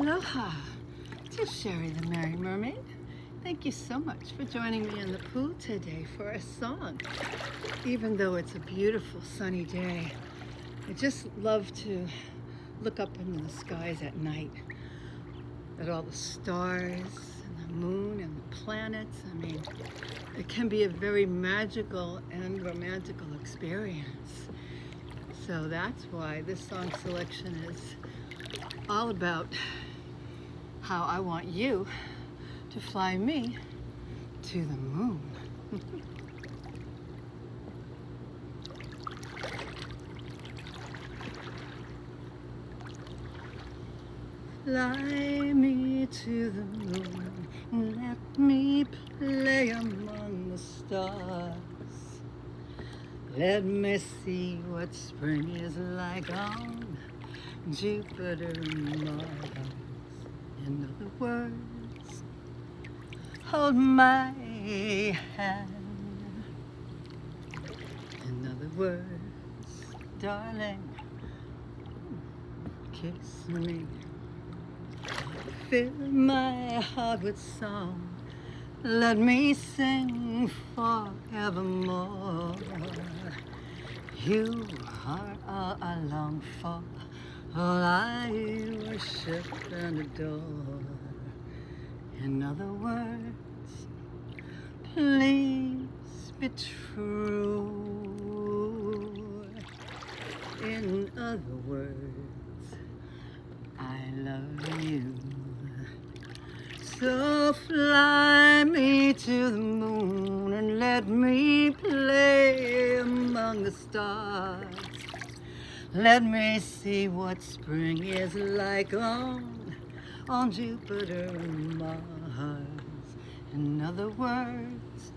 Aloha to Sherry the Merry Mermaid. Thank you so much for joining me in the pool today for a song. Even though it's a beautiful sunny day, I just love to look up into the skies at night at all the stars and the moon and the planets. I mean, it can be a very magical and romantical experience. So that's why this song selection is all about how I want you to fly me to the moon. Fly me to the moon and let me play among the stars. Let me see what spring is like on Jupiter and Mars. In other words, hold my hand. In other words, darling, kiss me. Fill my heart with song. Let me sing forevermore. You are all I long for, all I worship and adore. In other words, please be true. In other words, I love you. So fly me to the moon and let me play among the stars. Let me see what spring is like on Jupiter and Mars. In other words,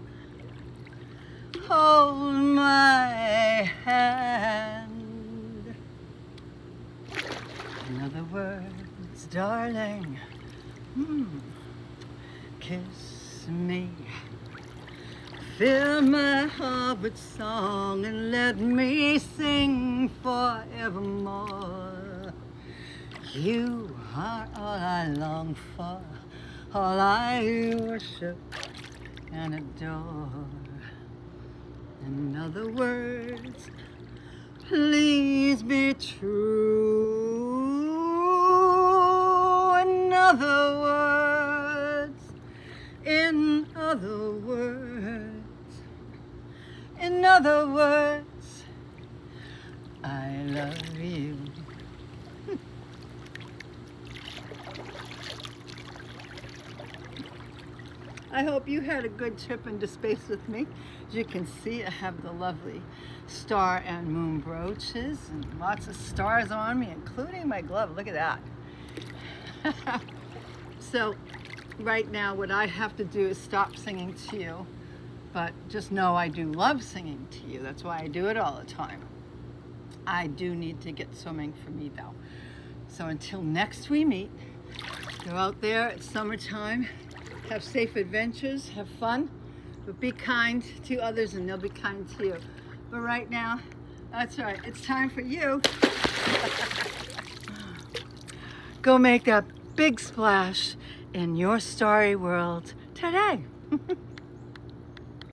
hold my hand. In other words, darling, kiss me. Fill my heart with song and let me sing forevermore. You are all I long for, all I worship and adore. In other words, please be true. In other words, in other words, in other words, I love you. I hope you had a good trip into space with me. As you can see, I have the lovely star and moon brooches and lots of stars on me, including my glove. Look at that. So right now what I have to do is stop singing to you, but just know I do love singing to you. That's why I do it all the time. I do need to get swimming for me though. So until next we meet, go out there, it's summertime, have safe adventures, have fun, but be kind to others and they'll be kind to you. But right now, that's right, it's time for you. Go make that big splash in your starry world today.